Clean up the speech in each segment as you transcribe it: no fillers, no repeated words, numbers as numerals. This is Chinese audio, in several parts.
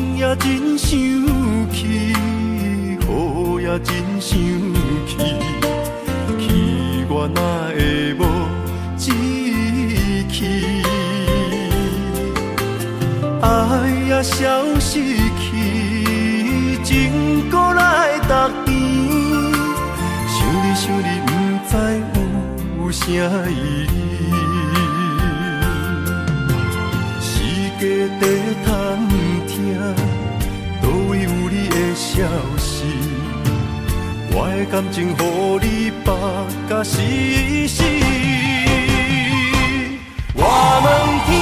风也真生气，雨也真生气，气我哪会无志气？爱也消失去，情搁来逐甜。想你想你，不知有啥意义。世界在探听，倒位有你的消息？我的感情，予你绑甲死死。我问天，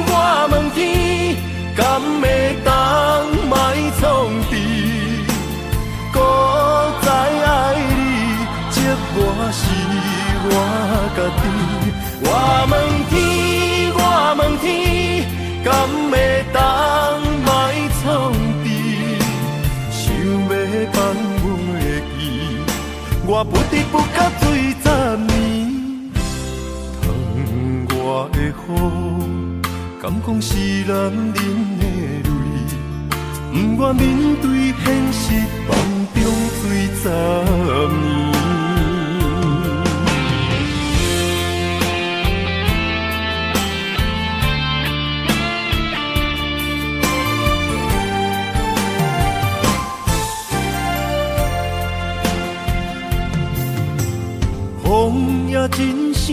我问天，敢会当莫创治？搁再爱你，这我是我家己。我问天，我问天，敢会当莫创治？想要放袂记，我不得不甲醉10年。窗外的雨，敢讲是男人的泪？不愿面对现实，梦中醉10年。风也真生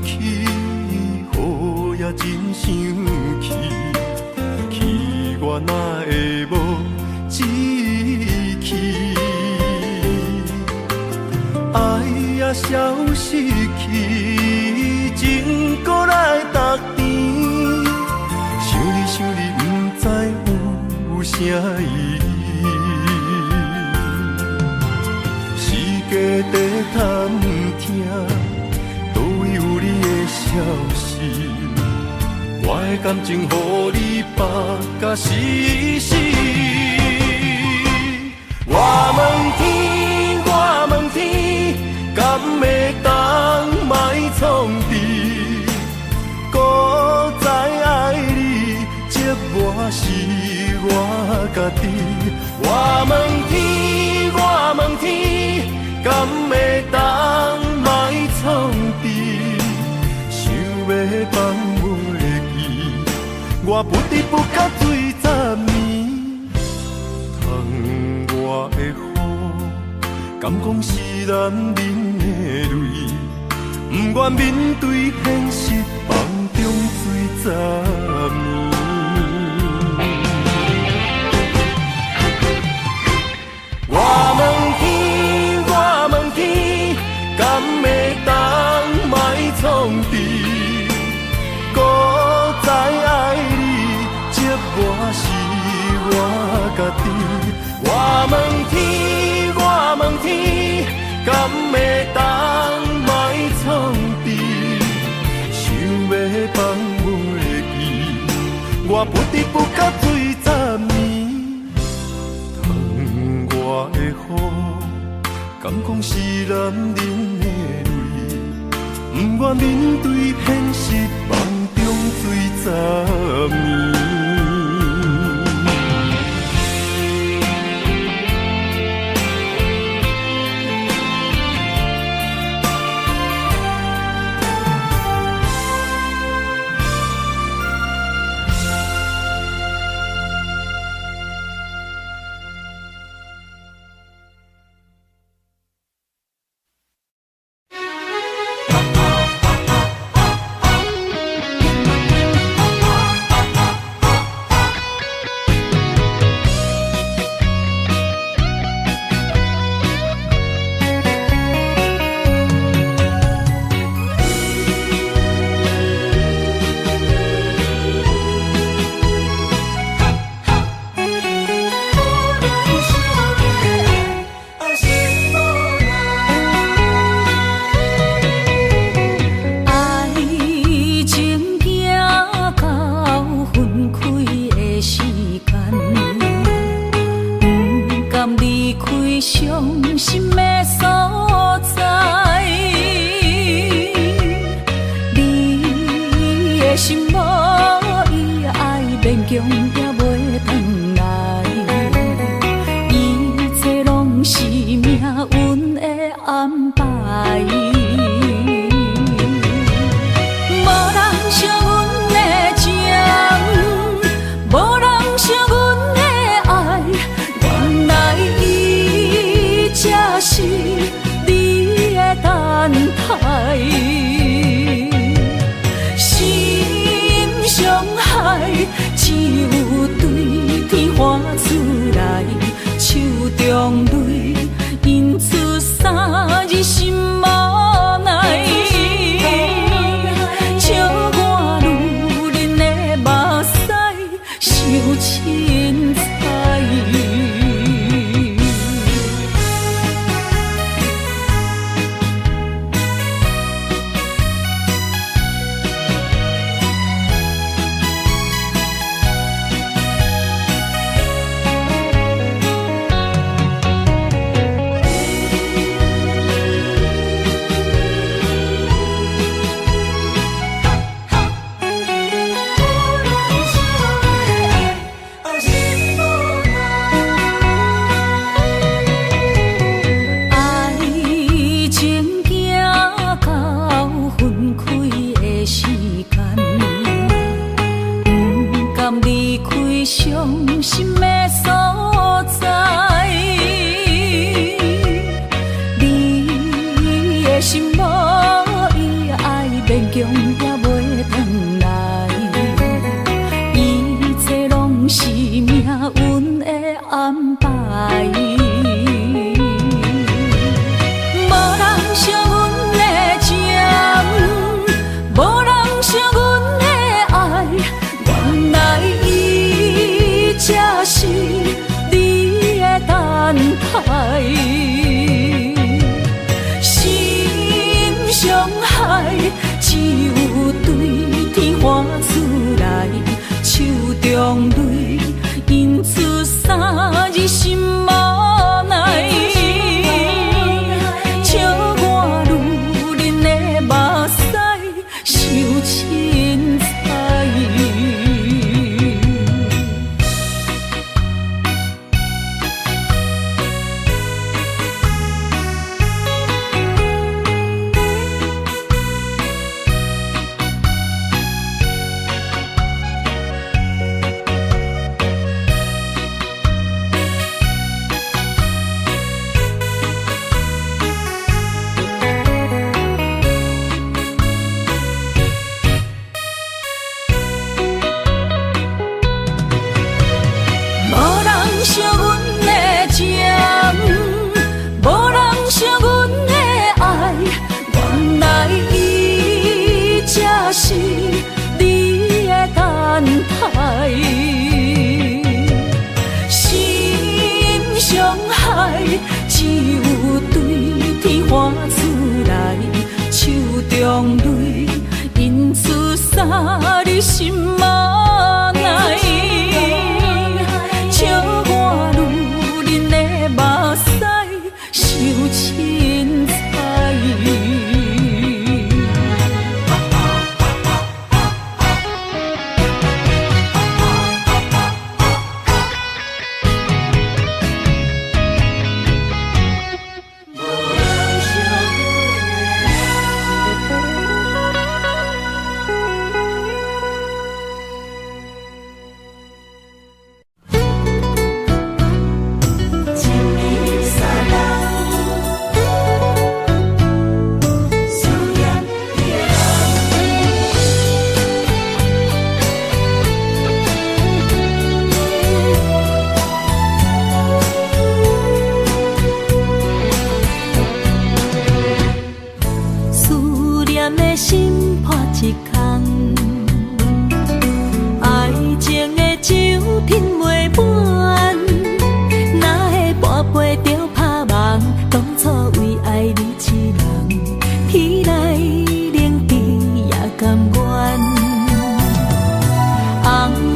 气，雨也真生气，气我哪会无志气？爱也消失去，情搁来逐甜。想你想你，不知有啥意义？世界在探听，倒位有你的消息？我的感情，予你绑甲死死。我问天，我问天，敢会当莫创治？搁再爱你，这我是我家己。我问天，我问天，敢会当莫创治？想要放袂记，我不得不甲醉10年。窗外的雨，敢讲是男人的泪？不愿面对现实，梦中醉10年。我问天，我问天，敢会当莫创治？搁再爱你，这我是我家己。我问天，我问天，敢会当莫创治？想要放袂记，我不得不甲醉10年。窗外的雨，敢讲是男人的泪？不愿面对现实，梦中醉10年。花出来，手中泪印出三字心无奈。笑我女人的目屎受凊彩。伤心的所在，你的心无伊爱勉强也袂转来，一切拢是命运的安排。无人惜阮的情，无人惜阮的爱，原来才是你的等待，心伤害只有对天花出来，手中泪印出三字心无奈，笑我女人的目屎受凊彩。惜阮的情，无人惜阮的爱，原来伊才是你的等待，心伤害只有对天花出来，手中泪印出三字心无奈。笑我女人的目屎受凊彩。心破一空，爱情的酒品袂满，哪会半杯就拍梦？当初为爱你一人，天来冷滴也甘愿。红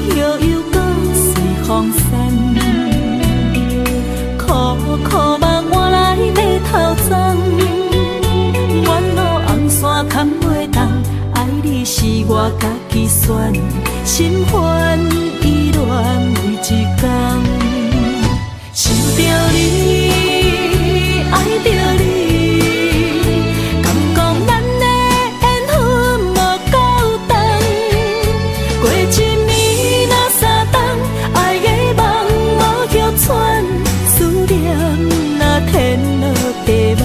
叶又搁随风散，苦苦梦换来要头鬃。远路红线牵袂动，爱你是我家己选，心烦意乱为一天，想着你，爱着你，敢讲咱的缘分无够长，过一暝若三冬，爱的梦无叫喘，思念若天落地网。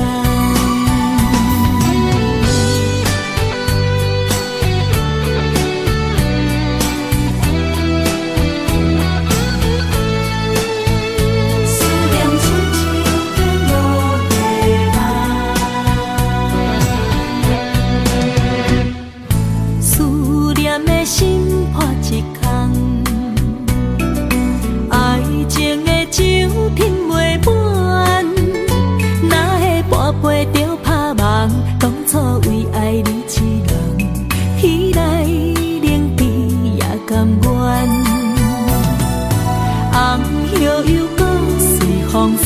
光闪，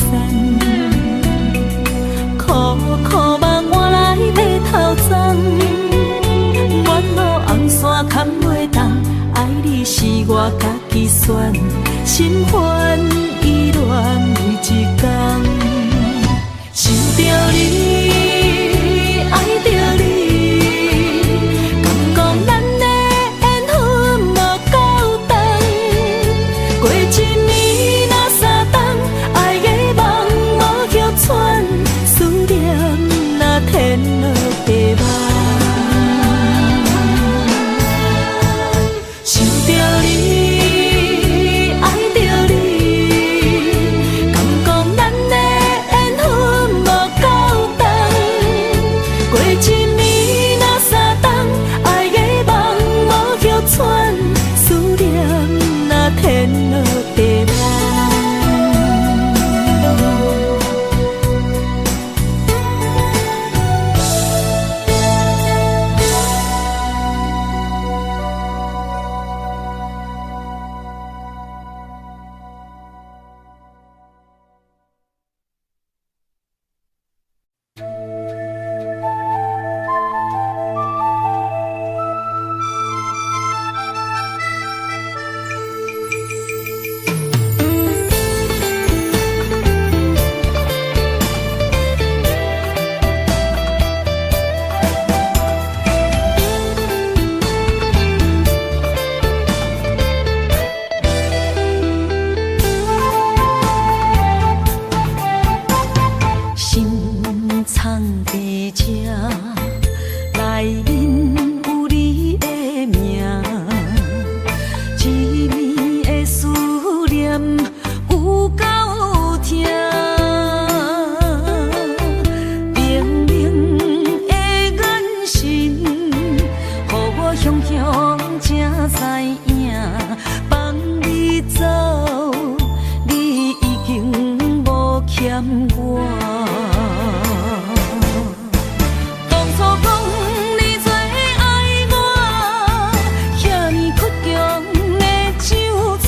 苦苦梦换来要头鬃，远路红线牵袂动，爱你是我家己选，心烦意乱每一天，想着你，爱着你，敢讲咱的缘分无够长，过一年若三冬，爱的梦无叫喘，思念若天落地网。想着你，爱着你，敢讲咱的缘分无够长，过一年若三冬，爱的梦无叫喘，思念若天落地网。心藏在这，内面有你的名，一暝的思念有够痛，明明的眼神，予我雄雄才知影，放你走，你已经无欠我。当初讲你最爱我，遐尼倔强的手纸，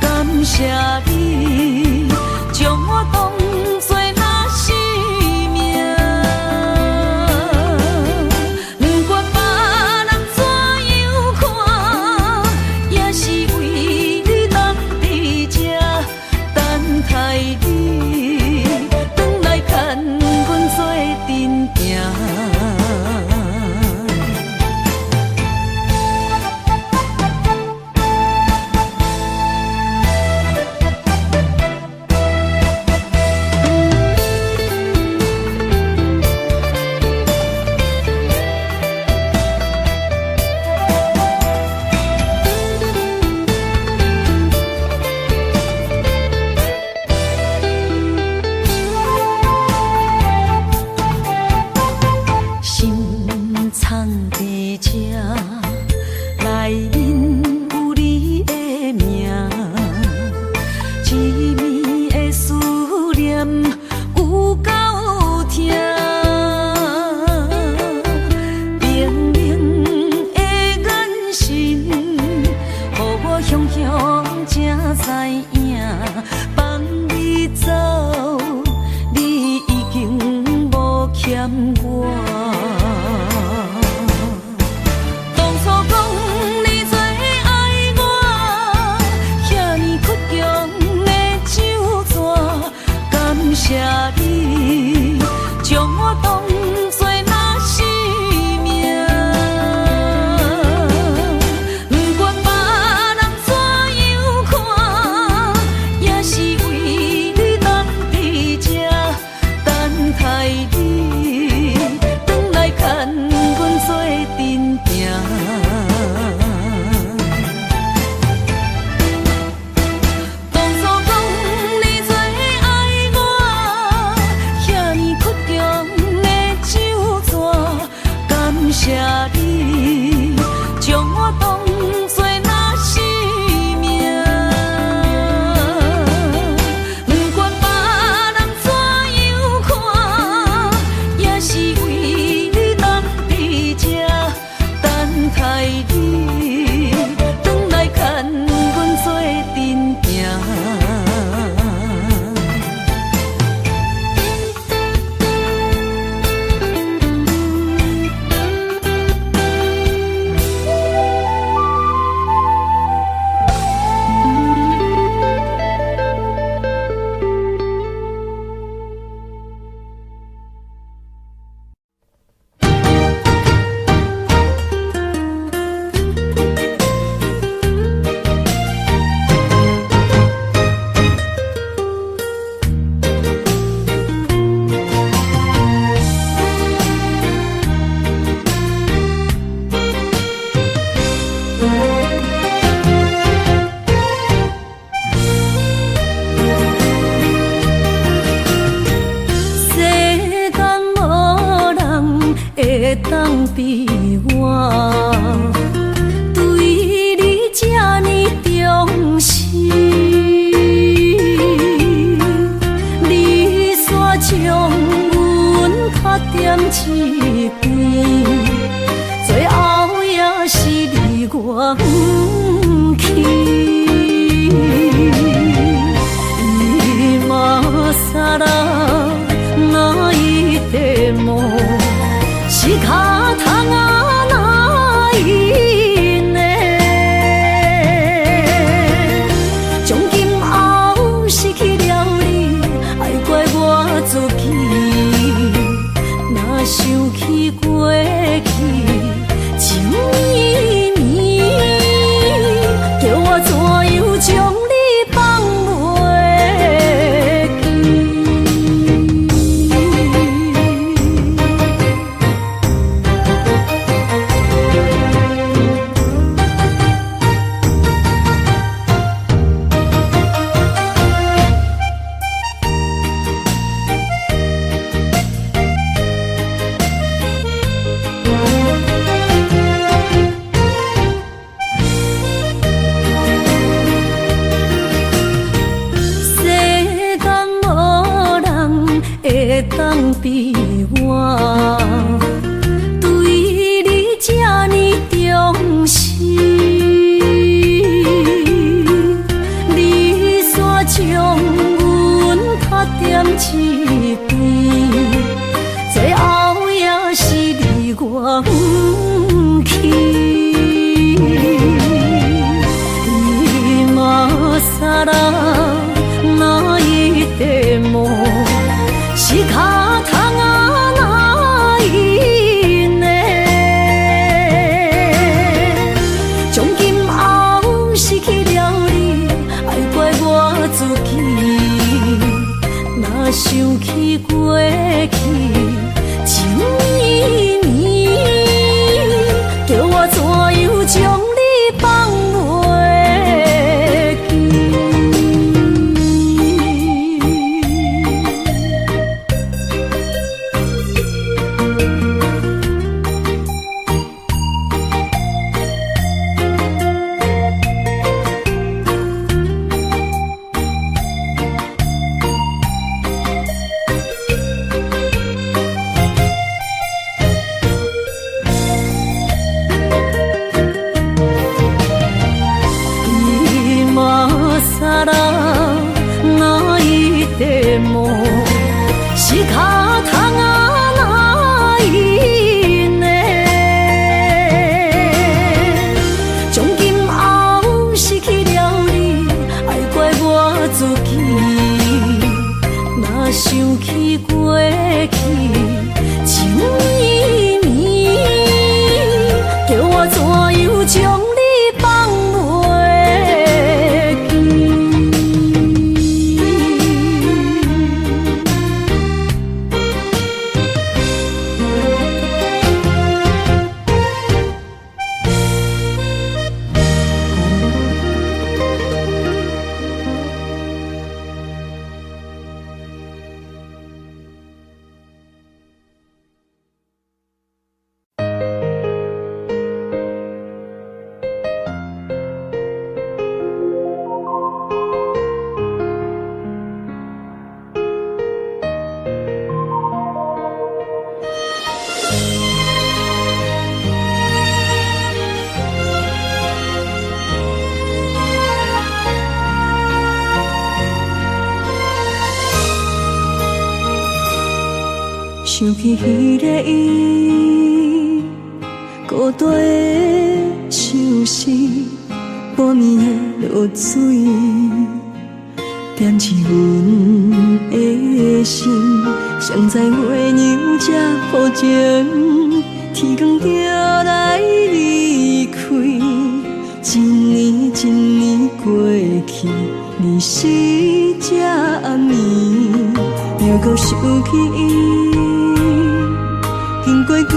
感谢你将我当作若生命。不管别人怎样看，也是为你等伫这，等待你转来牵阮做阵行。心藏在这，内面有你的名，一暝的思念有够痛，明明的眼神，予我雄雄才知影，放你走，你已经无欠我。当初讲你最爱我，遐尼倔强的手纸，感谢你将我当作若生命。不管别人怎样看，也是为你等伫这，等待你转来牵阮做阵行。当初讲你最爱我，遐尼倔强的比我对你这呢重视？你煞将阮较点一边，最后也是你我不去。今ら泣いても仕方がないね。从今后失去了你，爱怪我自己。若想起过去情绵绵，叫我怎样将你放袂？当比我对你这呢重视，你煞将阮较点一边，最后也是你我不去。今ら泣いても仕方がないね。从今后失去了你，爱怪我自己。若想起过去情绵绵，叫我怎样将你放袂记？泣いても仕方がないね。从今后失去了你，爱怪我自己。若想起过去情绵绵，叫我怎样将你放袂记？想起迄个伊，孤单的相思，半暝的落水，点起阮的心。谁知月娘这薄情，天光就来离开。一年一年过去，你是这暗暝，又搁想起伊。经过几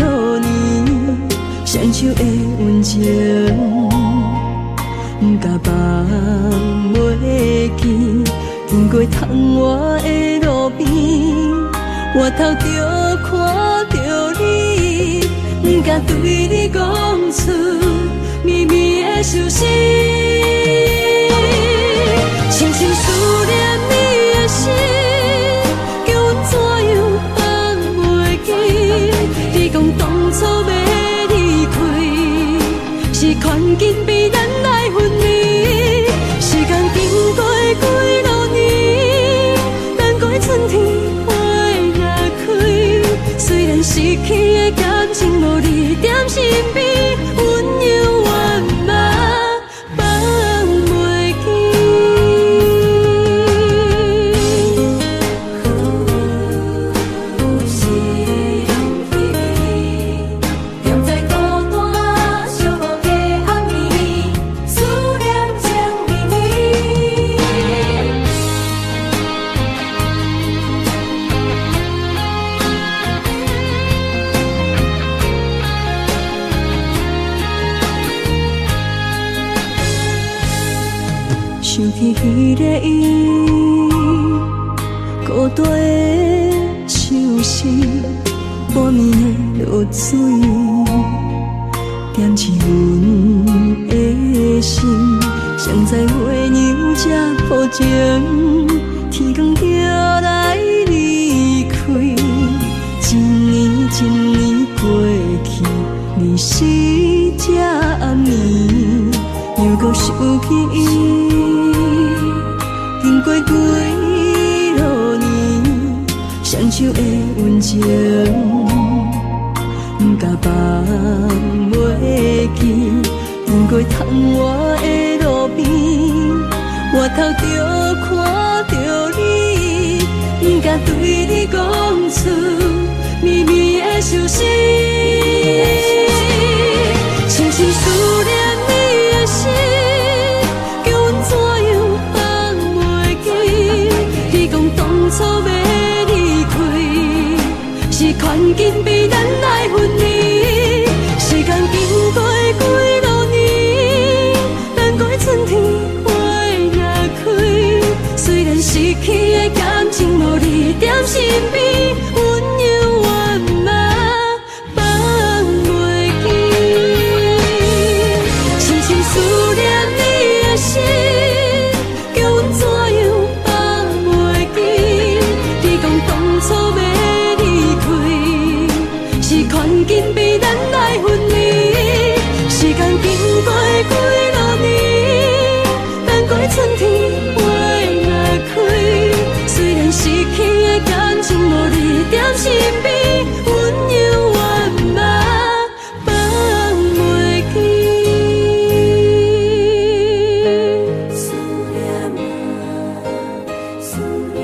落年，闪烁的温情，不敢放袂记。经过窗外的路边，我头就看到你。敢对你讲出秘密的手势，深深思念你的心，叫阮怎样放袂记？你讲当初要离开，是权紧逼咱来分离。时间经过几多年，等过春天花若开，虽然失去的感情无你踮身边，温柔圆满放袂记。是人非你，踮在孤单寂寞的暗暝，思念情绵绵。想起迄个伊，孤单的手势，半暝的落水，点起阮的心。谁知月娘这抱情，天光就来离开。一年一年过去，你是这暗暝，又搁想起伊。经过几多年，双手的温情，不敢放袂记。经过窗外的路边，我头就看着你，不敢对你讲出秘密的手势，深深思念你的心。当初要离开，是权紧逼咱来分离。时间经过几多年，等过春天花若开，虽然失去的感情无你踮身边，温柔圆满放袂记。深深思念你的心，叫阮怎样当初要离开，是权紧逼咱来分离。时间经过几多年，等过春天花若开，虽然失去的感情无你踮身边，温柔圆满放袂记。思念啊，思念。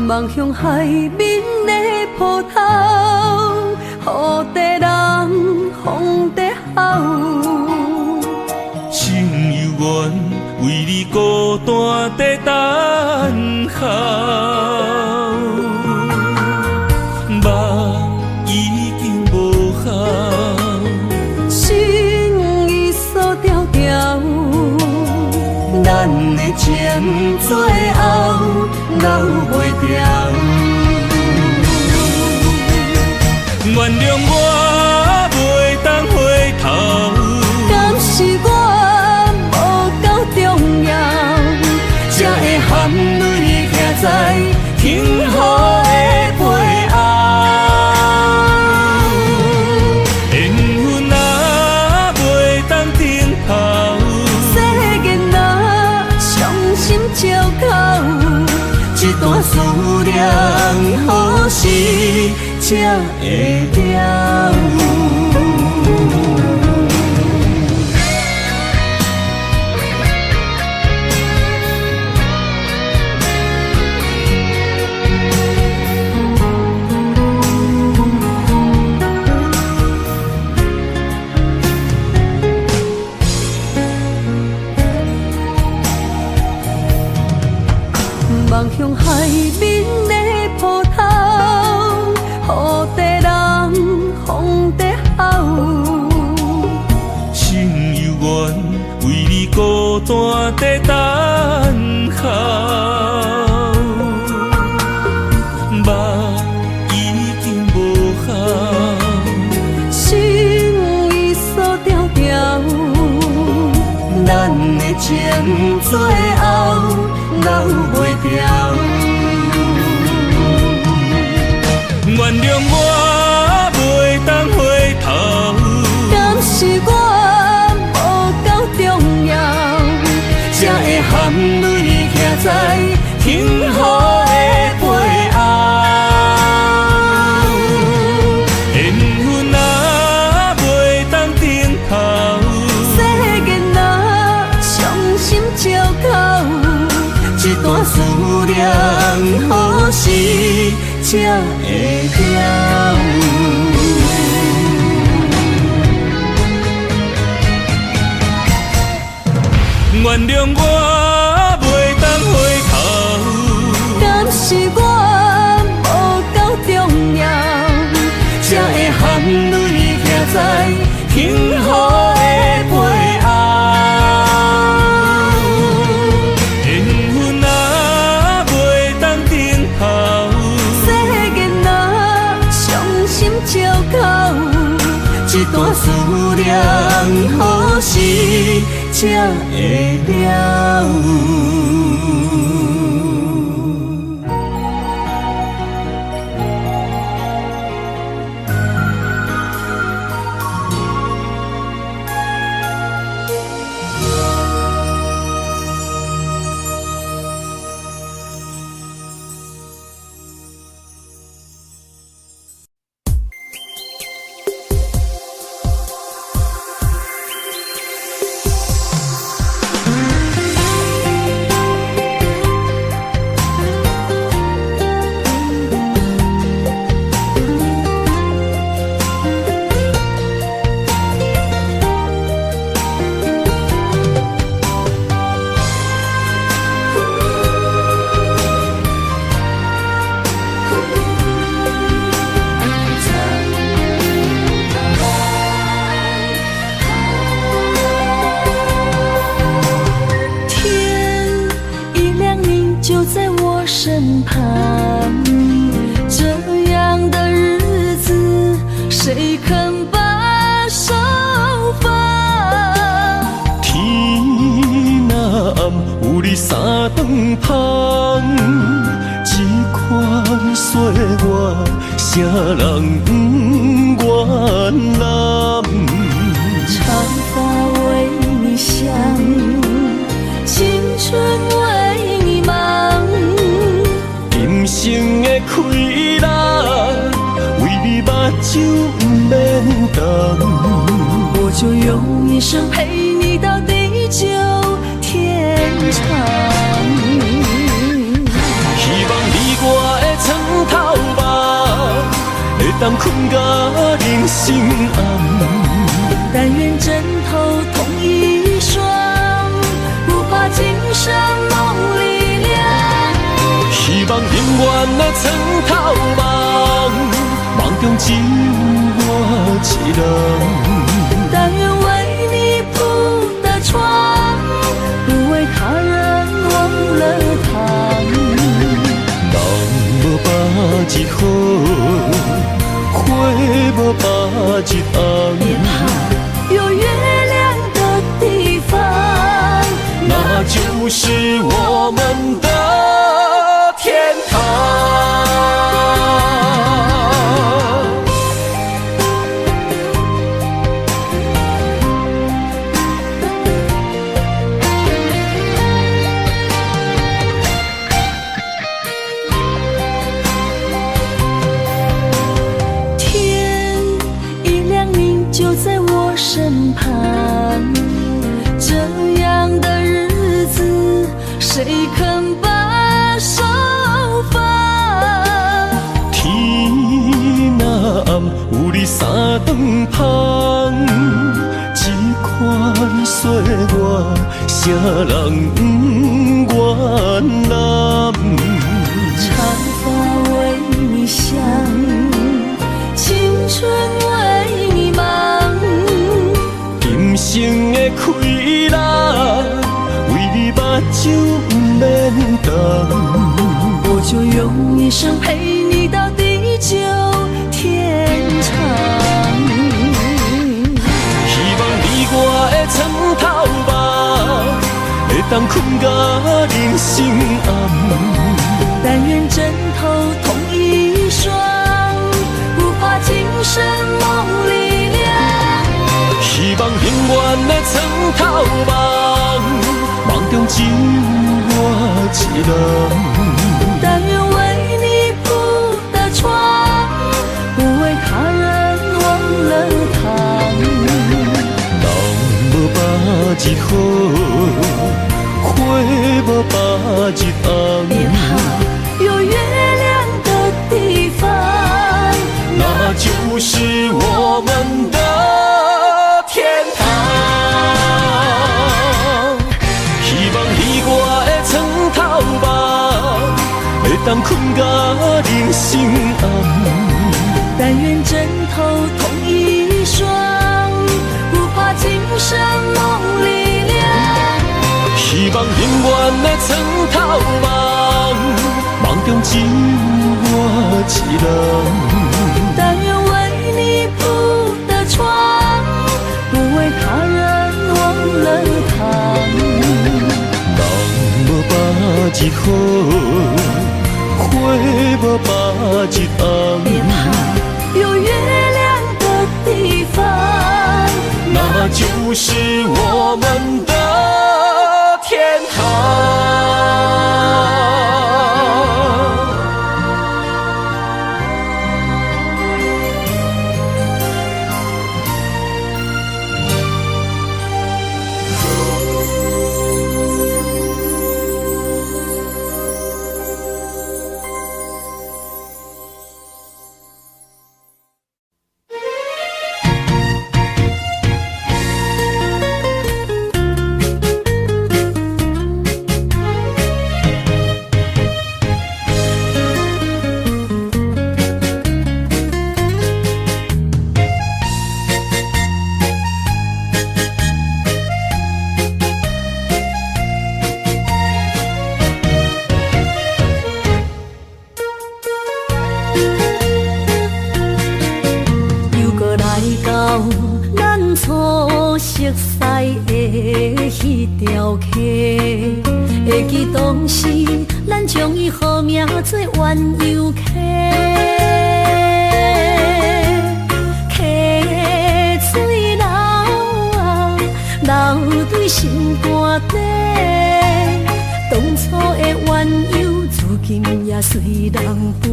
望向海面的波涛，雨地人，风地吼。心犹原为你孤单在等候，梦已经无效，心已锁条条，咱的情最后留袂掉。原谅我袂当回头，敢是我无够重要，才会含泪徛在幸福的背后。时才会了。望向海面的波涛，雨地人，风地好。心犹原为你孤单在等候，目已经无效，心已锁条条，咱的情最后留袂掉。原谅我袂当回头，敢是我无够重要，才会含泪徛在天雨的背后。缘分啊袂当等候，世间若伤心借口，一段思念何时才会了？原谅我袂当回头，敢是我无够重要，才会含泪徛在天雨的背后。缘分啊袂当等候，世间若伤心借口，一段思念何时才会了？身旁，这样的日子谁肯把手放？天若暗，有你三顿香，这款岁月，谁人不原谅？长发为你香，青春为你忙。今生的快乐，为你目睭不免干。我就用一生陪你到地久天长。希望你我的床头梦，会当困到人生暗。但愿枕头同一双，不怕今生梦里凉。希望永远的床头梦，梦中只有我一人。但愿为你铺的床，不为他人忘了躺。人无百日好，花无百日红。别怕有月亮的地方，那就是我们的天堂。芳，这款岁月，啥人不愿揽？长发为你香，青春为你忙。今生的快乐，为你目睭不免干。我就用一生陪你到地久天长。希望你我的床头梦，会当困到人生暗。但愿枕头同一双，不怕今生梦里凉。希望永远的床头梦，梦中只有我一人。但愿为你铺的床，不为他人忘了躺。人无百日好，花无百日红。别怕有月亮的地方，那就是我们的天堂。希望你我的床头梦，会当困到人生暗。但愿枕头同一双，不怕今生梦里凉。希望永远的床头梦，梦中只有我一人。但愿为你铺的床，不为他人忘了躺。人无百日好，花无百日红。别怕有月亮的地方，那就是我们的天堂。会记当时，咱将伊号名做鸳鸯溪，溪水流啊，流对心肝底。当初的鸳鸯，至今也随人陪。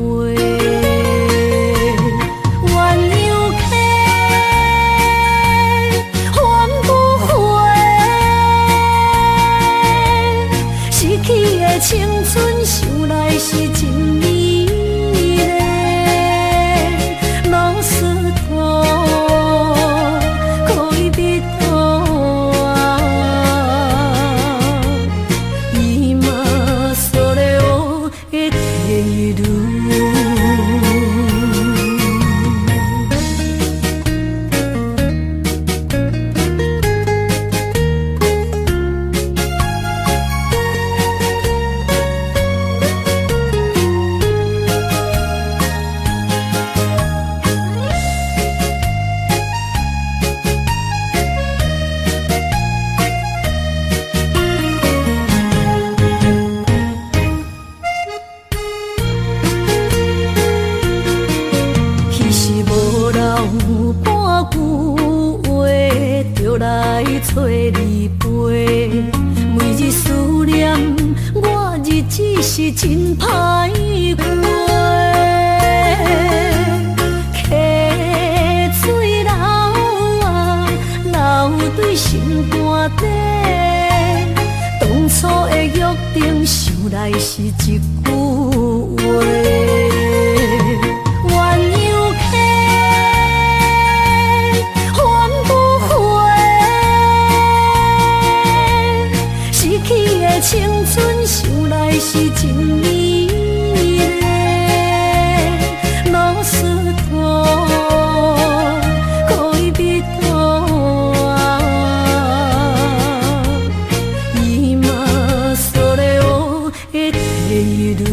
鸳鸯溪。青春想来是真美丽，老师徒可以别途啊，伊嘛所了的退路。找你陪，每日思念，我日子是真歹过。溪水流啊，流对心肝底。当初的约定，想来是一句话。鸳鸯溪。的青春想来是真美丽，老师大，可以比大，伊嘛所咧学的第一路。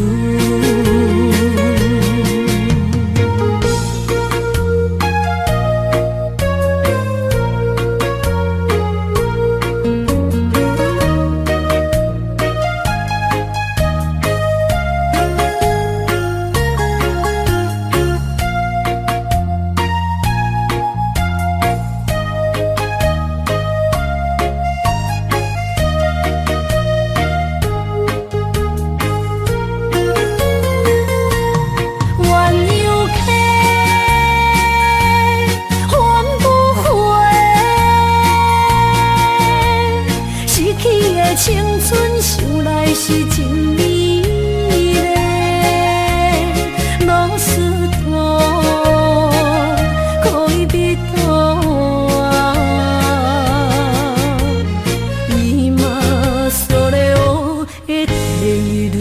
青春想来是真美丽，老师大，可以比大，伊嘛所咧学的第一路。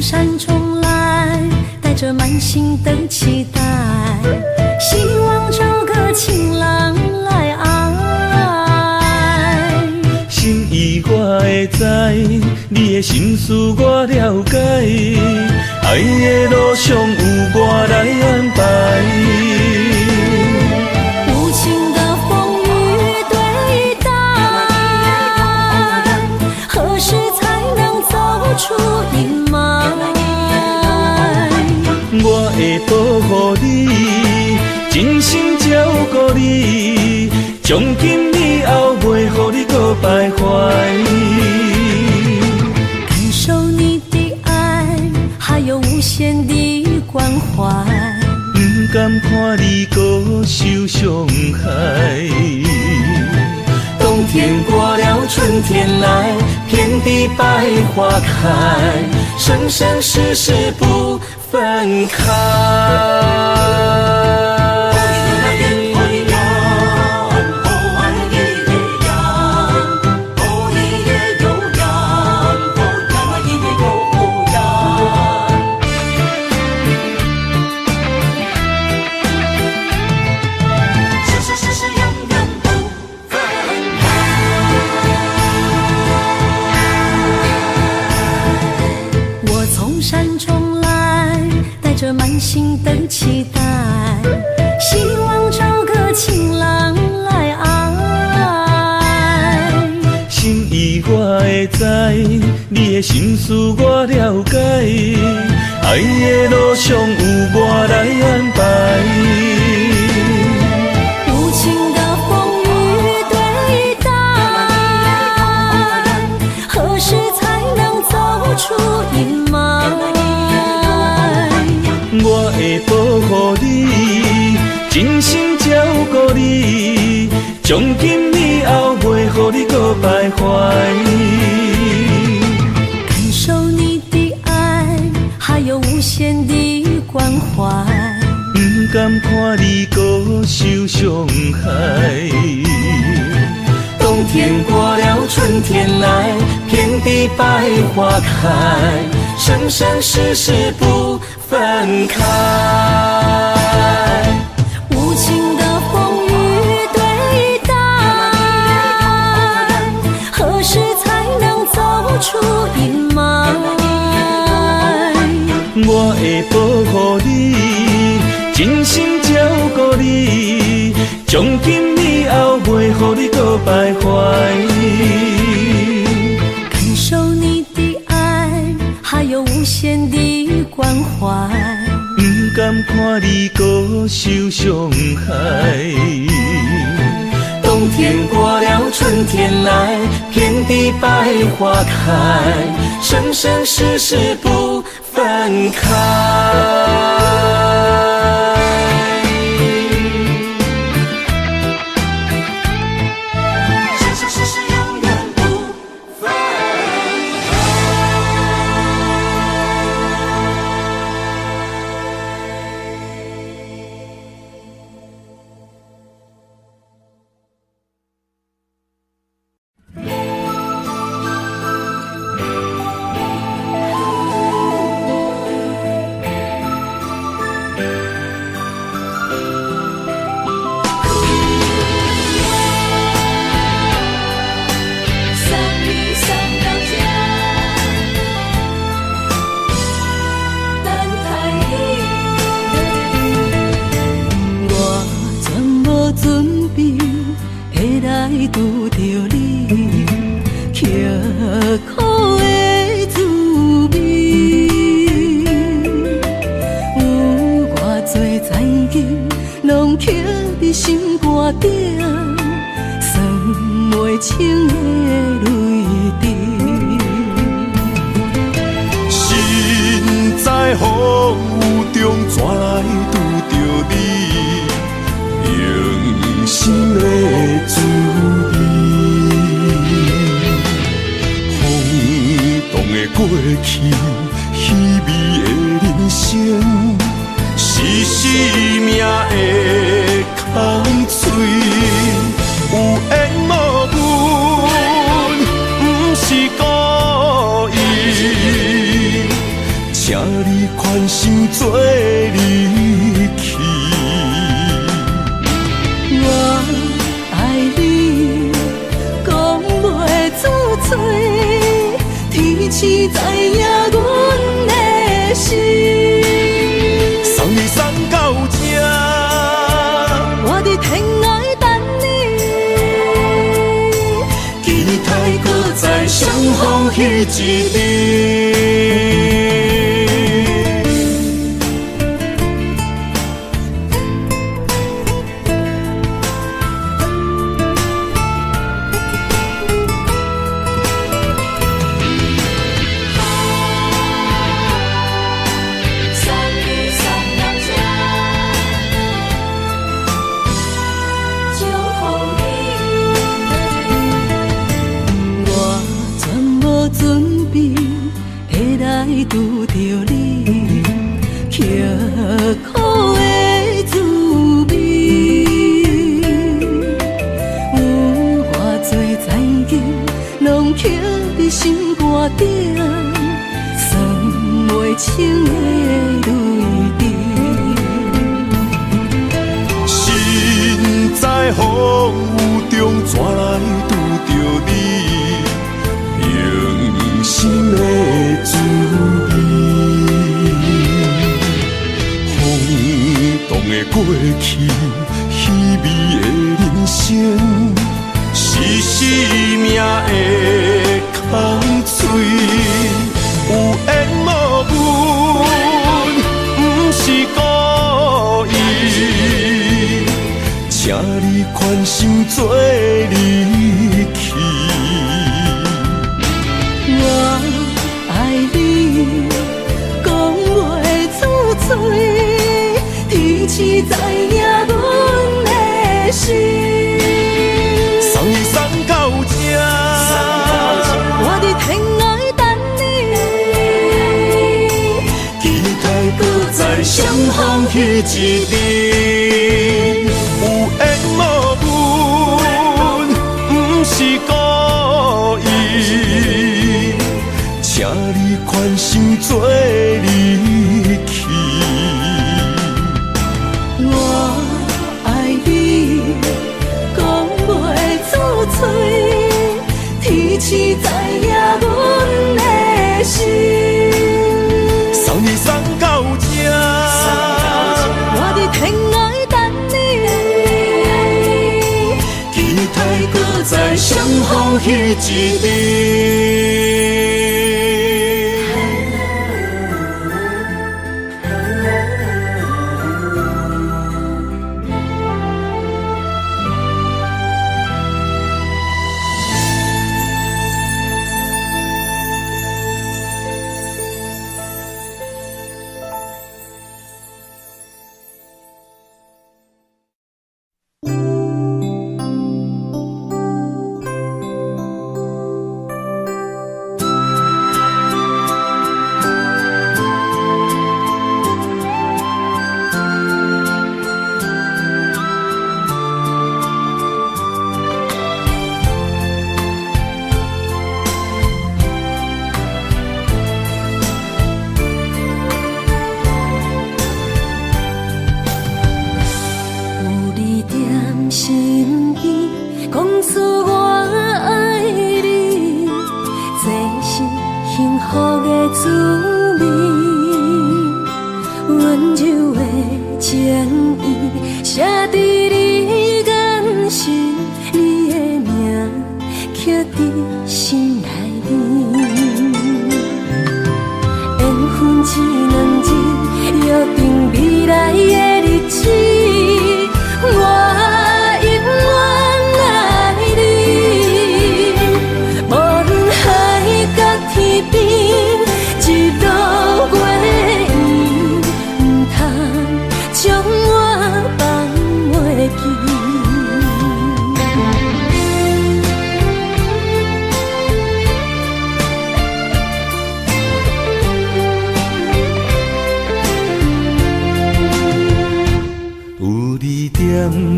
山中来，带着满心的期待，希望找个情郎来爱。心意我会知，你的心思我了解，爱的路上有我来安排。无情的风雨对待，何时才能走出阴霾？我会保护你，真心照顾你，从今以后袂予你搁徘徊。感受你的爱，还有无限的关怀，不甘看你搁受伤害。冬天过了，春天来，遍地百花开，生生世世不分开。山中来，带着满心的期待，希望找个情郎来爱。心意我会知，你的心思我了解，爱的路上有我来安排。无情的风雨对待，何时才能走出阴霾？我会保护你，真心照顾你，从今以后袂予你搁徘徊。感受你的爱，还有无限的关怀，不甘看你搁受伤害。冬天天过了，春天来，遍地百花开，生生世世不分开。无情的风雨对待，何时才能走出阴霾？我会保护你，真心照顾你，从今以后袂予你搁徘徊。感受你的爱，还有无限的关怀。不敢看你搁受伤害。冬天过了，春天来，遍地百花开，生生世世不分开。生生世世永远不分开。拄着你，刻苦的滋味，有偌多灾境，拢刻伫心肝顶，算袂清的泪滴。身在风雨中，怎来拄着你？用心的滋味，轰动的过去，稀微的人生，是生命的空嘴，有缘无分，不是故意，请你宽心做离去。我爱你，讲袂出嘴，天赐知影阮的心。送你送到这，我伫天涯等你，期待搁再相逢彼一日。拄着你，刻苦的滋味，有偌多灾境，拢刻伫心肝顶，算袂清的泪滴。身在风雨中，怎来拄着你？用心的滋味，轰动的过去，稀微的人生，是生命的空嘴，有缘无分，不是故意，请你宽心做离去。我爱你，讲袂出嘴，天赐知影阮的心。送你送到这，我伫天涯等你，期待搁再相逢彼一日。有缘无分，不是故请你宽心做离去。我爱你，讲袂出嘴，天赐知影阮的心。送你送到这，我伫天涯等你，期待搁再相逢彼一日。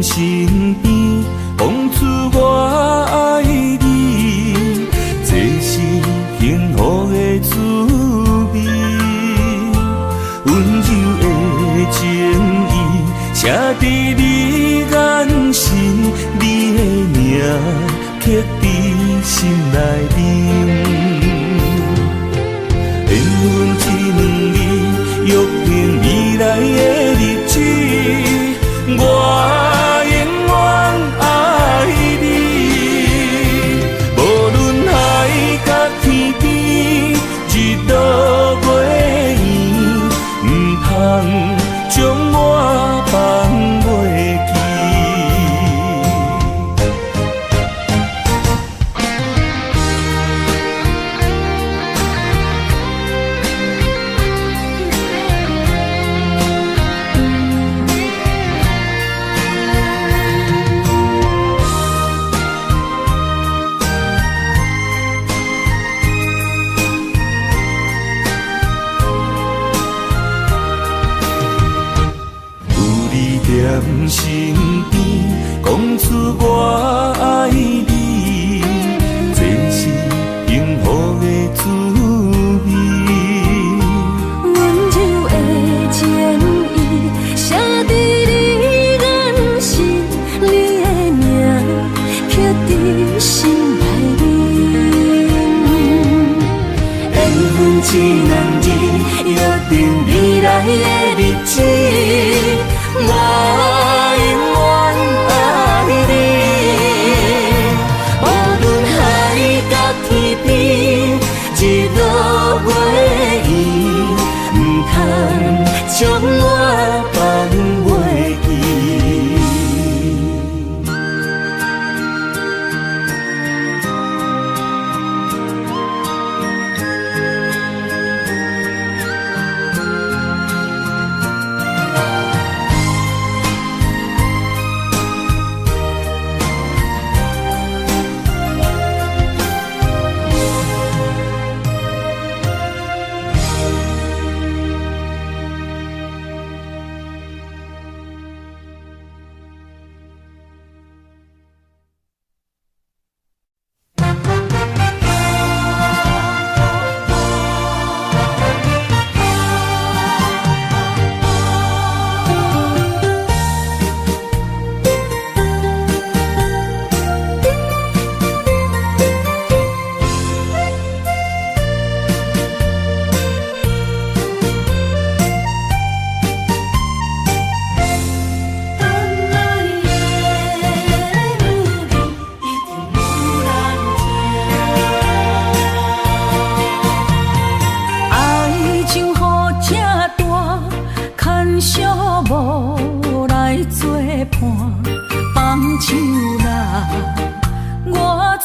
身边放出我爱你，这是幸福的滋味。温柔的情意写伫你眼神，你的名刻伫心内面。缘分一两日，约定未来的日子，我将我放袂记。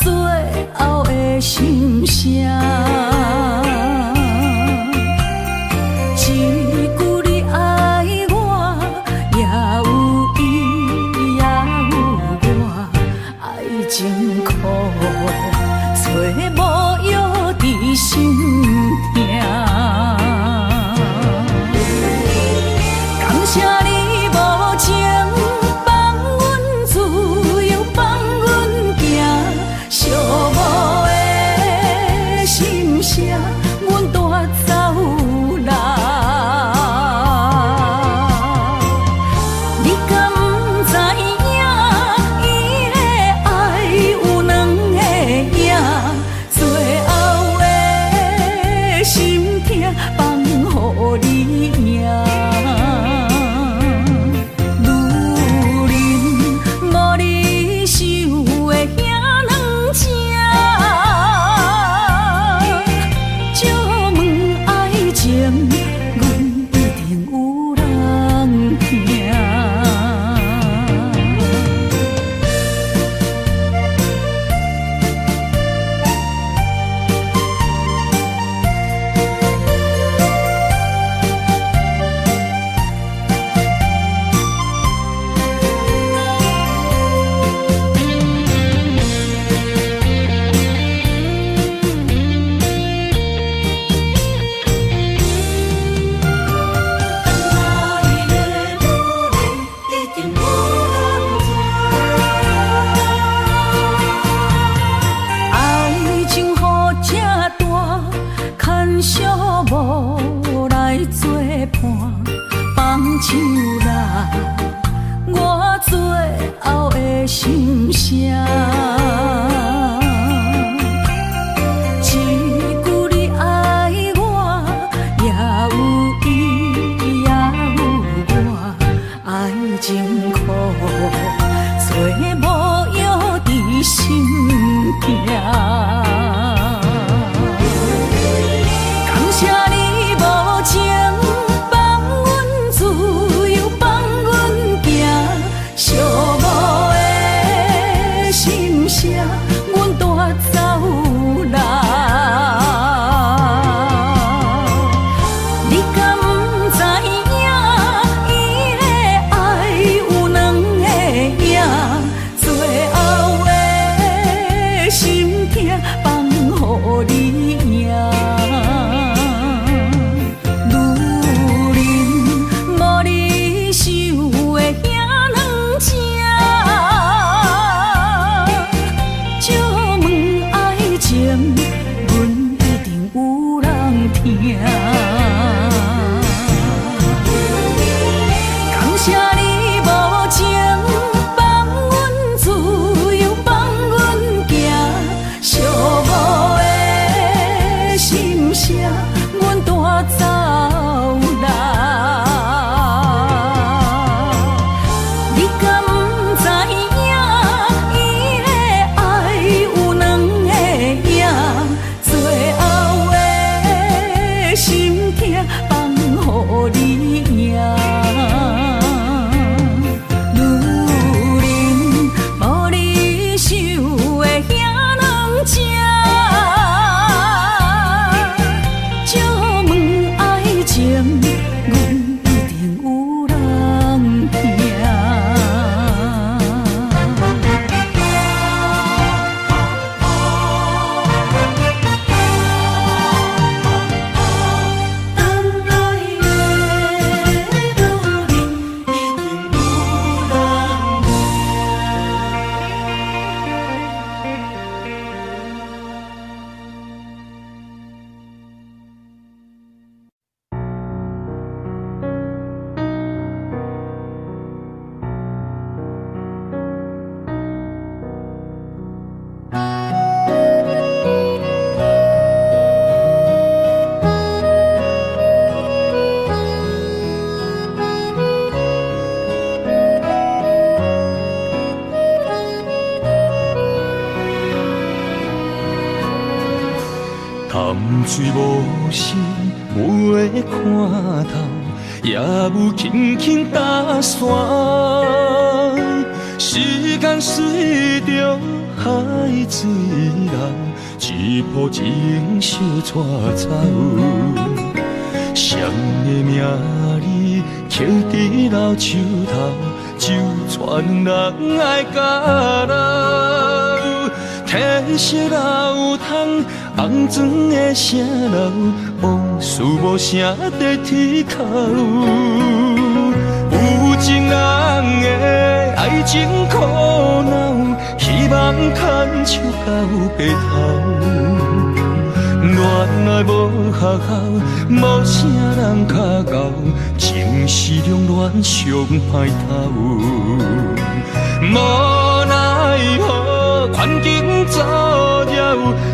最后的心声。一句你爱我，也有伊，也有我，爱情苦，找无药伫心痛。感谢你无情，放阮自由，放阮行，寂寞的心声，阮带走啦。你敢不知影，伊的爱有两个影，最后的心痛放予你赢。水无心，袂看透，也有轻轻打伞。时间随着海水流，一步情相带走。谁的名字刻在老树头，就全人爱甲老。褪色老窗，红砖的城楼，往事无声在天口。有情人的爱情苦恼，希望牵手到白头。恋爱无学校，无啥人较教，情是两恋上歹头。无奈何，环境造谣，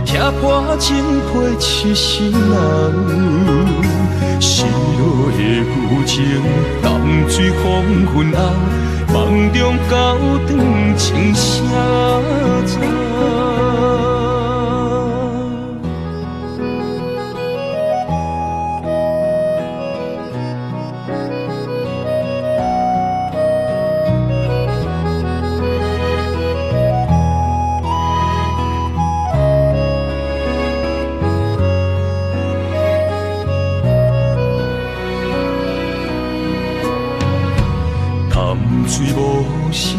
拆破真配痴心人。失落的旧情，淡水风云后，梦中高长情声走。水无声，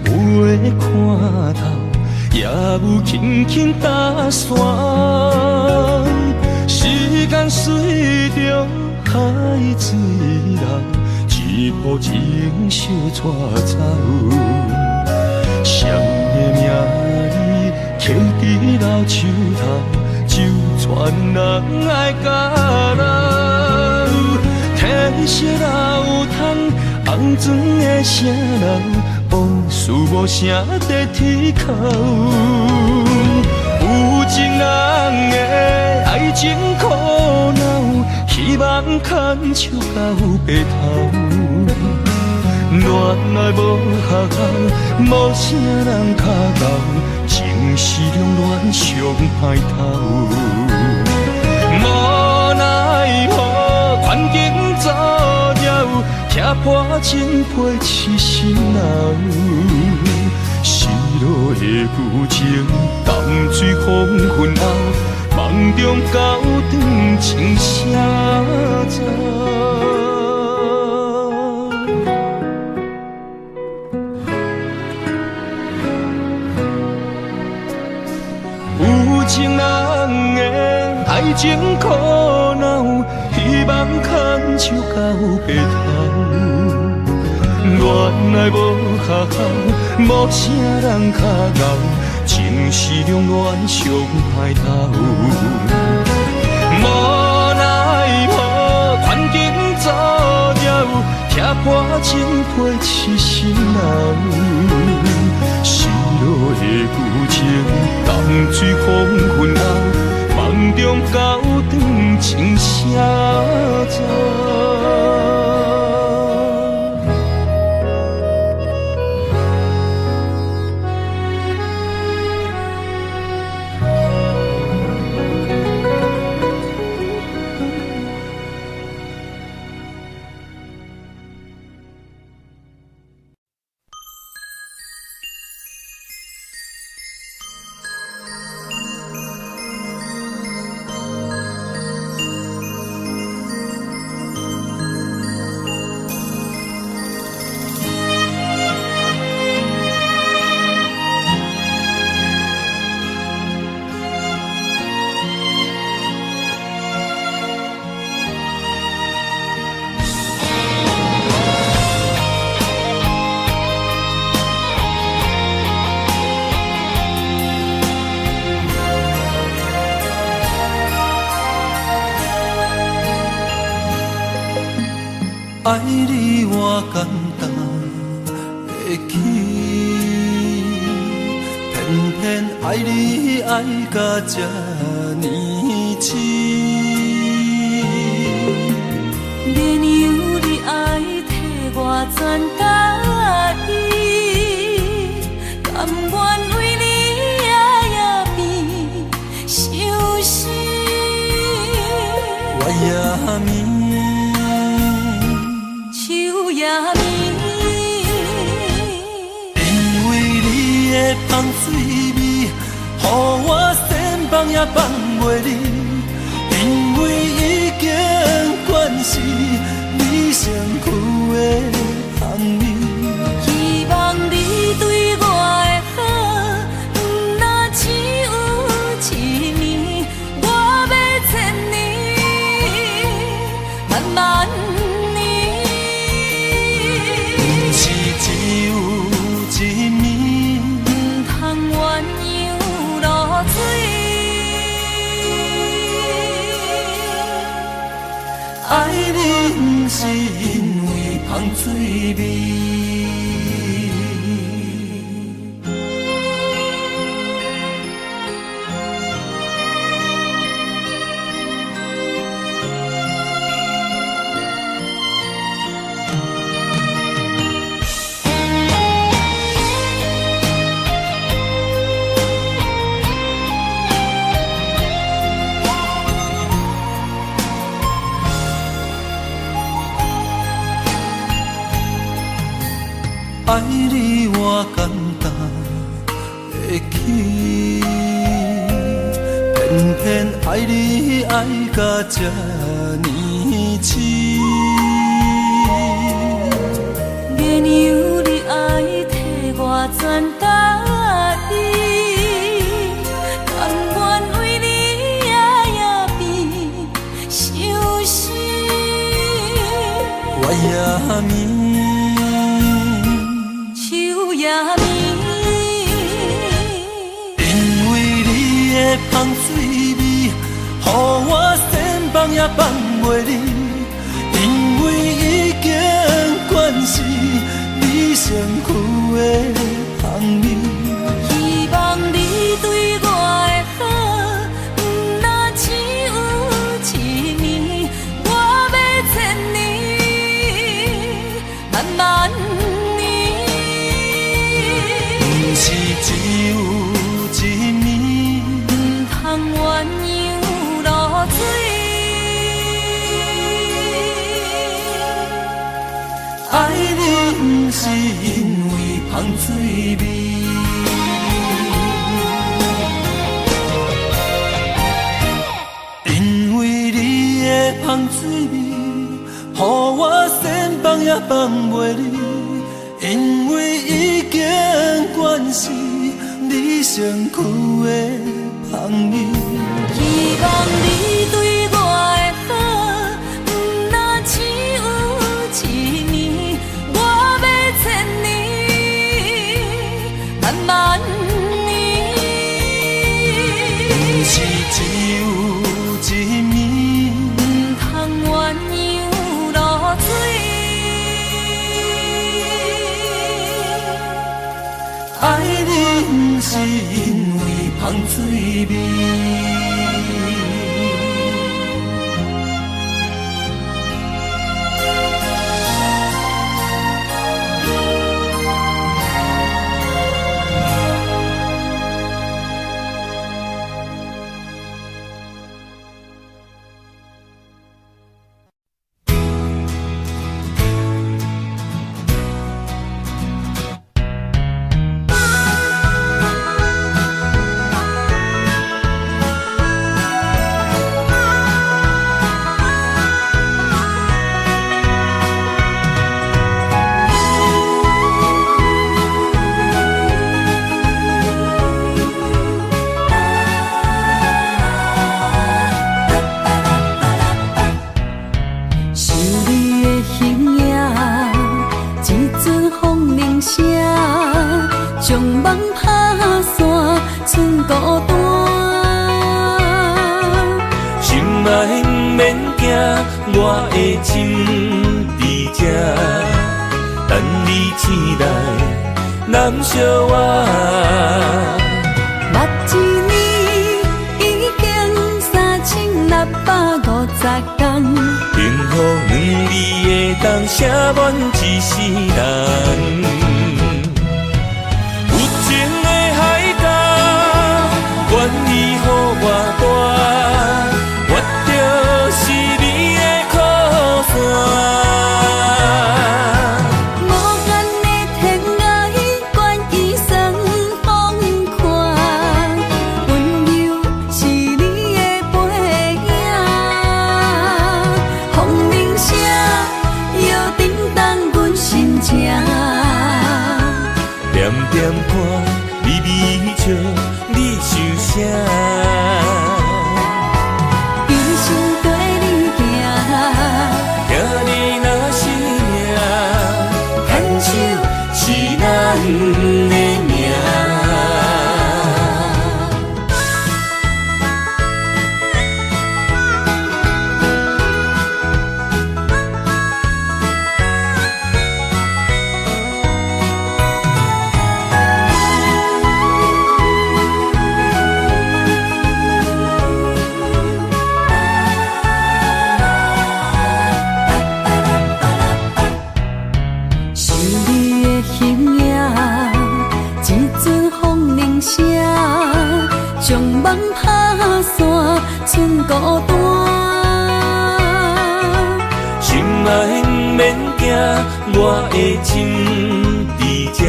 袂看透，也有轻轻打散。时间随着海水流，一步情相带走。谁的名字刻在老树头，就全人爱甲老。褪色老窗，红砖的城楼，往事无声在天口。有情人的爱情苦恼，希望牵手到白头。恋爱无学校，无啥人较教，情是两恋上歹头。无奈何，环境造谣，拆破真配痴心人。失落的旧情，淡水风云后，梦中高长情声走。有情人的爱情苦恼，希望牵手到白头。恋爱无学校，无啥人较教，情是两恋上歹头。无奈何，环境造谣，拆破真配痴心人。失落的旧情，淡水风云后，梦中高长情声走。爱你我简单会起，偏偏爱你爱到这呢深。免由你爱替我全答应，甘愿为你夜夜变伤心。我也眠。夜暝，香水味，予我身放也放袂离，因为已经惯是你身躯的香味。希望你对我的好，不若只有一年，我要千年，慢慢年。不是只有一年，不通鸳鸯落水。爱你不是因为香水味。爱你我简单会起，偏偏爱你爱甲这呢痴。原有你爱替我全答应，甘愿为你夜变伤心。我也眠。因为你的香水味，予我身放也放袂离，因为已经惯是你身躯的香味。希望你对我的好，不若只有一年，我要千年，慢慢。是只有一年，不通鸳鸯落水。爱你不是因为香水味，因为你的香水味，予我身放也放袂离。因为已经惯是你身躯的香味。希望你对我的好，不若只有一年，我要千年，慢慢年。不是只有一年，不通鸳鸯落水。爱你不是因为香水味。我的心伫这，等你醒来，难相我。目一年已经3650天，幸福两字的当写满一世人。有情的海角，愿意予我带，我就是你的靠山。无间的天涯，愿意送予我的情伫这，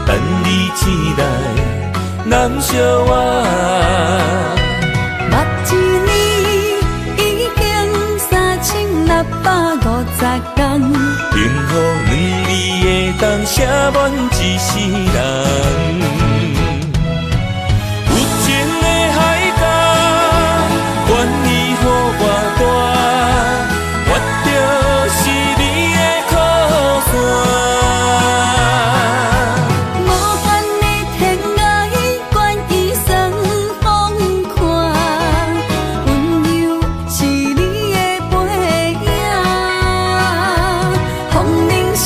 等你醒来，难相我。目一年已经3650天，幸福两字会当写满一世人。有情的海角，愿意予我大，我就是你的靠山。无限的天涯，愿意算风看，温柔是你的背影，风铃声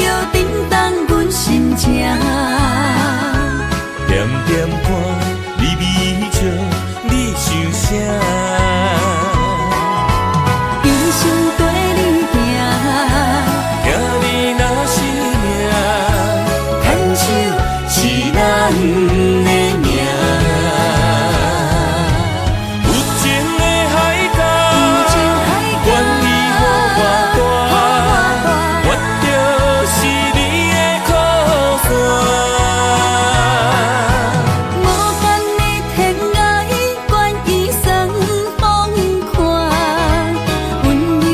摇震动阮心情。点点看，微微笑，你想啥？一生跟你行，行你若是命，牵手是咱的命。有情的海角，愿意予我大，我就是你的靠山。无限的天涯，愿意算风看，温柔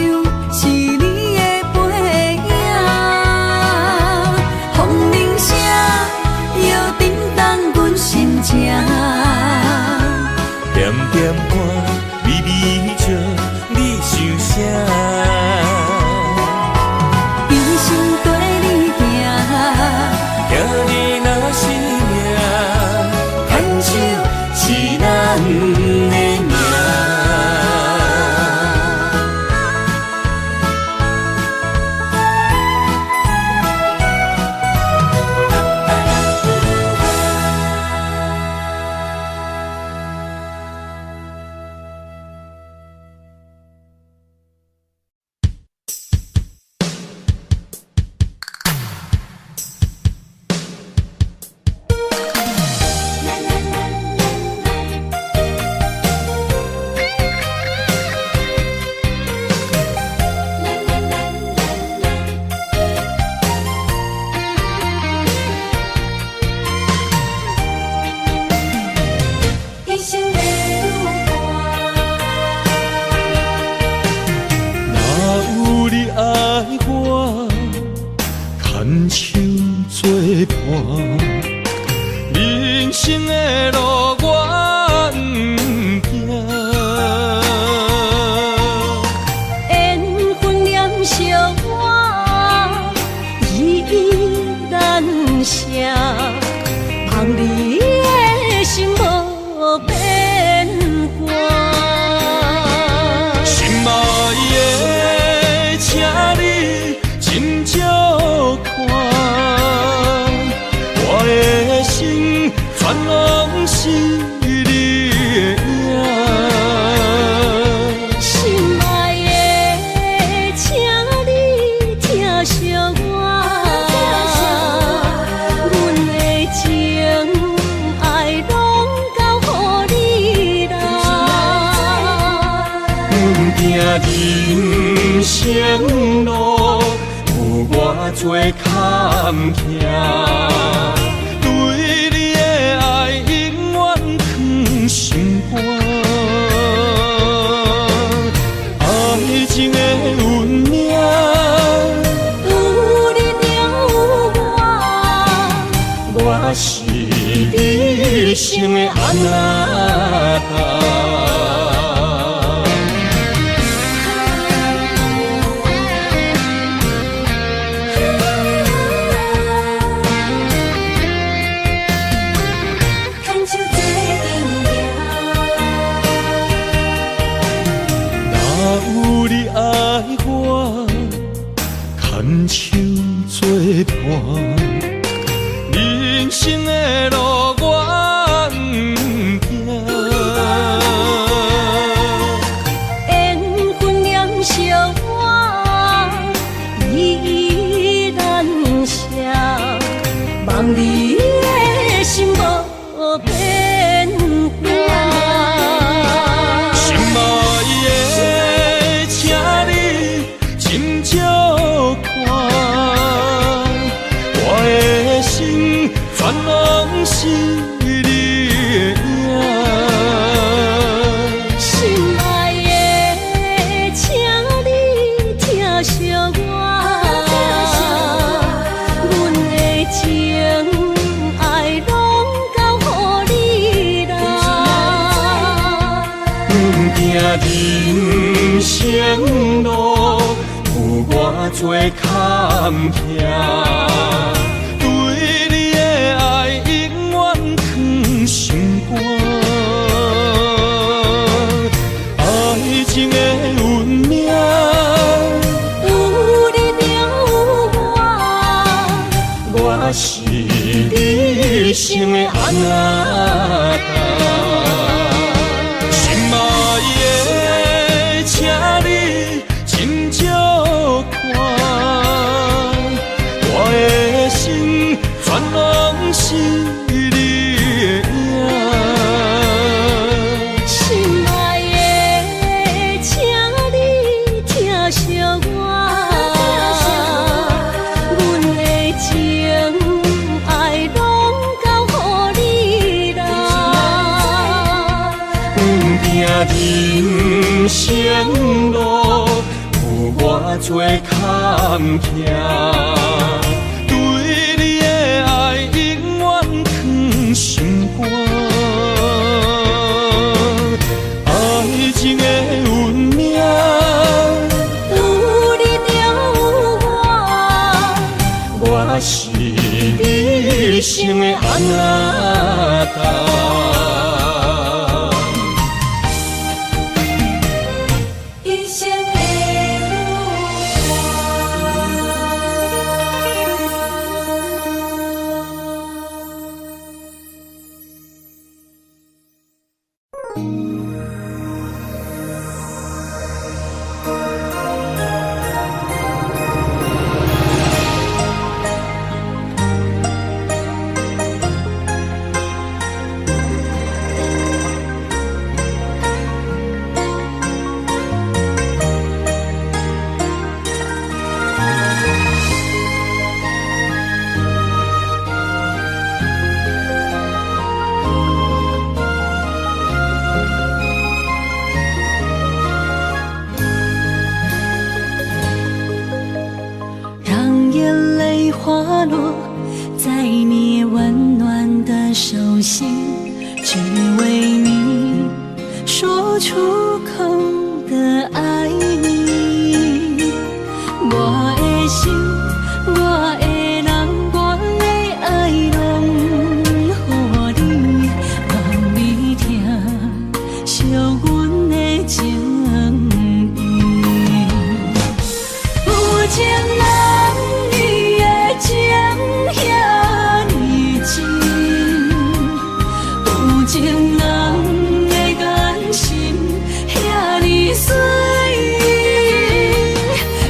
是你的背影，风铃声摇震动阮心情。点点看，微微笑，你想啥？一生跟你行，行你若是命，牵手是咱的命。一生的路若有你爱我，牵手作伴，人生的路我不惊。缘分念相我，依然写，望你的心无变卦。心爱的，请你真照看，我的心全拢是你的影。心爱的，请你听惜我，阮的情爱拢交予你啦。行人生路，有我做坎坷，对你的爱永远藏心肝。爱情的运命，有你有我，我是你生的安那达。牵手做阵若有你爱我，牵手作伴，人生的路我不惊。缘分念相我，依然写，望你的心无变卦。心爱的，请你真照生路有偌多坎坷，对你的爱永远藏心肝。爱情的运命，有你就有我，我是你生的阿那达。心爱的，请你真少看，我的心全拢是你的影。心爱的，请你疼惜我，阮的情爱拢交予你啦。人生路有偌多坎坷，对你的爱永远藏心肝。爱情的运命，有你就有我，我是你生的阿那达。一生的让眼泪滑落在你温暖的手心，只为你说出口的爱你。我的心，我的人，我的爱拢予你，望你疼惜阮的情意。有情人你的情遐尼真，有情人的眼神遐尼水，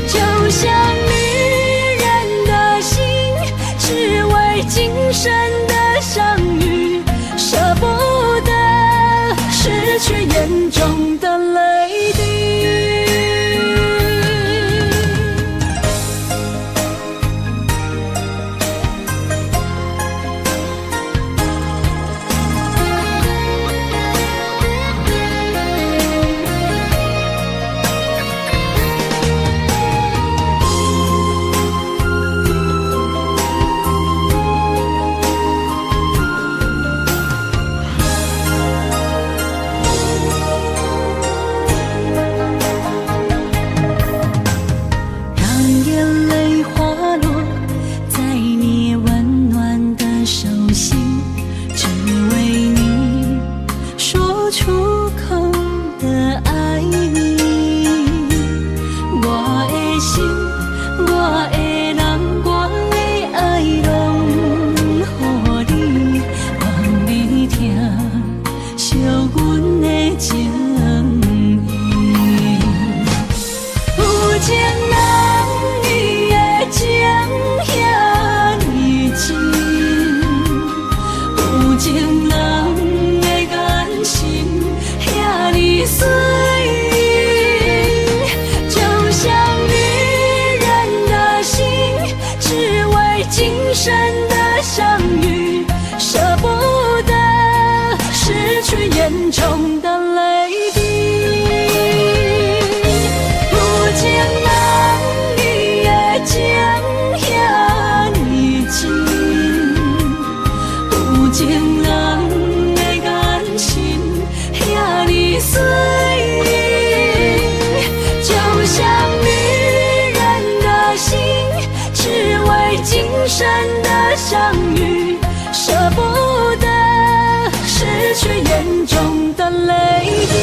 就像女人的心，只为今生的相遇，舍不得失去眼中的泪滴。让眼泪滑落在你温暖的手心，只为你说出口的爱你。我的心，我的人，我的爱拢予你，望你疼惜阮的情意。有情人你的情遐尼真，有情人的眼神遐尼水，就像女人的心，舍不得失去眼中的泪滴。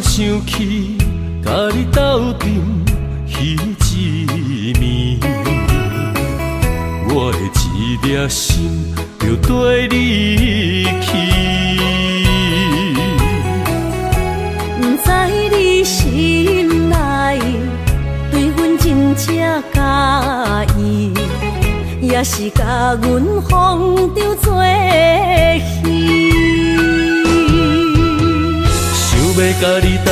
想起甲你斗阵彼一暝，我的一粒心就跟你去。不知你心内对阮真正介意，也是甲阮放着做戏。要甲你斗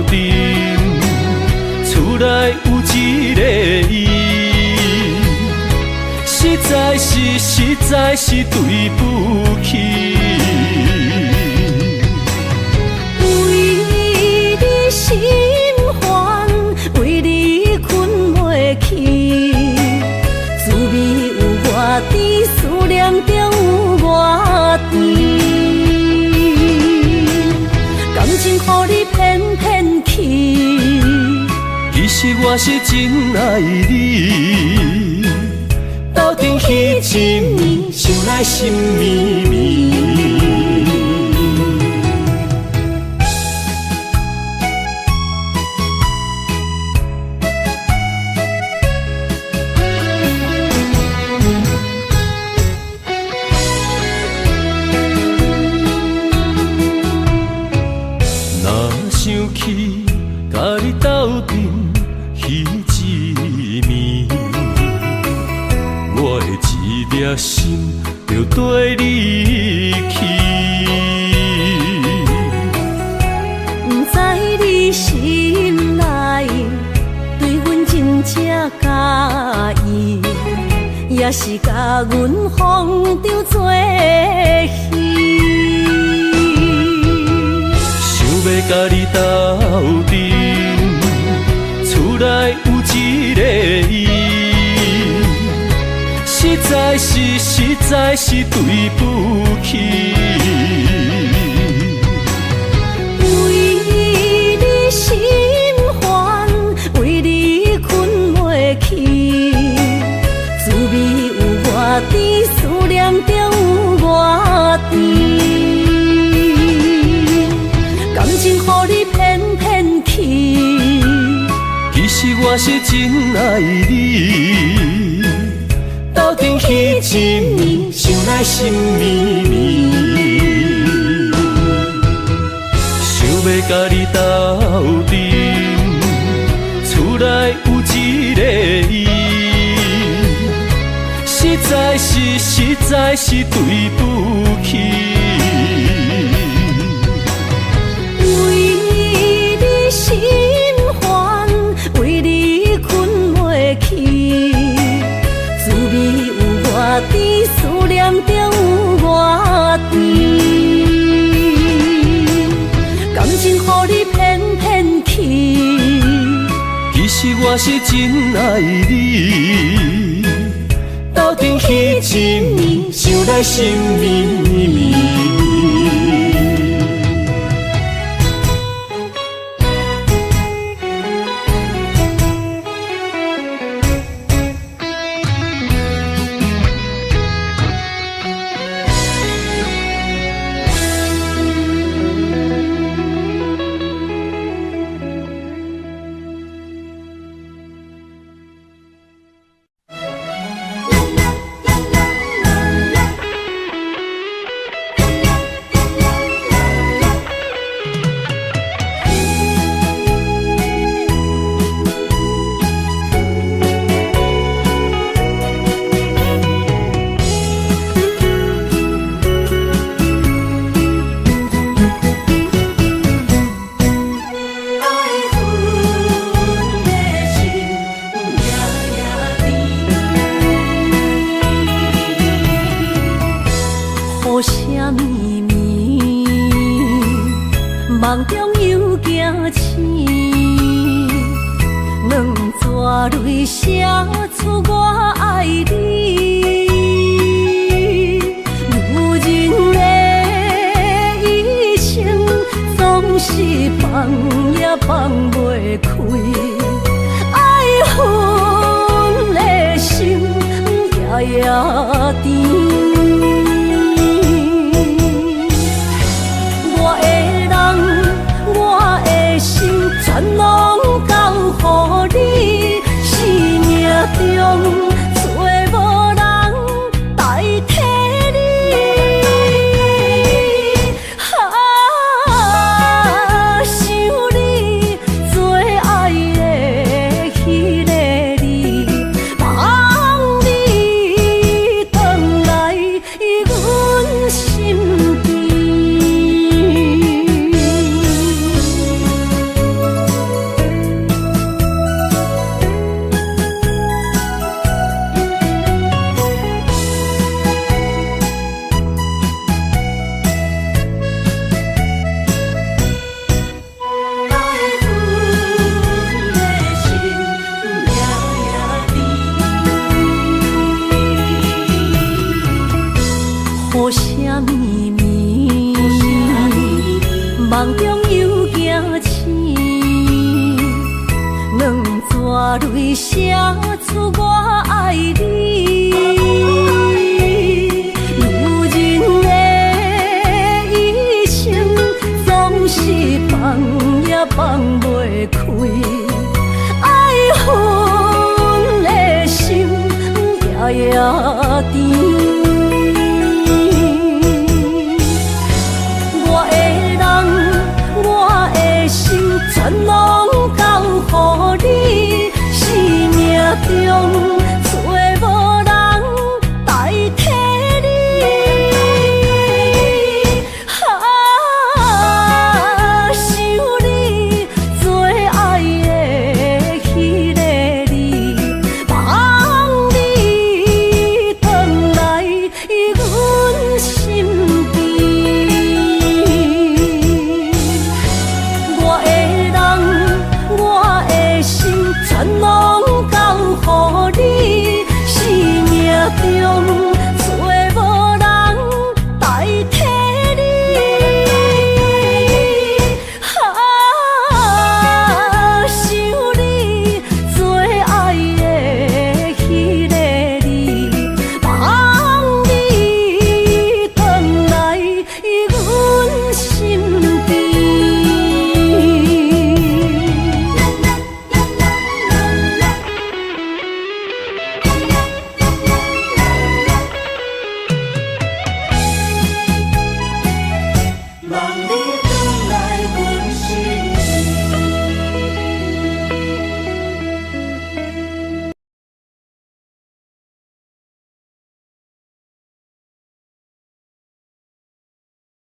阵，厝内有一个伊，实在是对不起。为你心烦，为你困袂去，滋味有偌甜，思念就有偌甜。情予你骗骗去，其实我是真爱你。斗阵彼一暝，想来心绵绵。想起甲你斗阵彼一暝，我的一粒心就跟你去。不知你心内对阮真正介意，也是甲阮放着做戏。要甲你斗阵，厝内有一个伊，实在是对不起。为你心烦，为你困袂去，滋味有偌甜，思念就有偌甜。感情予你骗骗去，其实我是真爱你。斗阵彼一暝，想来心绵绵。想要甲你斗阵，厝内有一个伊，实在是对不起。心烦，为你困袂去，滋味有偌甜，思念就有偌甜。感情予你骗骗去，其实我是真爱你。斗阵彼一暝，想来心绵绵。梦中又惊醒，两纸泪写出我爱你。女人的一生总是放也放袂开，爱恨的心夜夜甜。全拢交予你，生命中找无人代替你。想你做爱的迄个你，望你回来阮心间。雨声绵绵，梦中又惊醒，两纸泪写出我爱你。女人的一生总是放也放袂开，爱恨的心夜夜甜。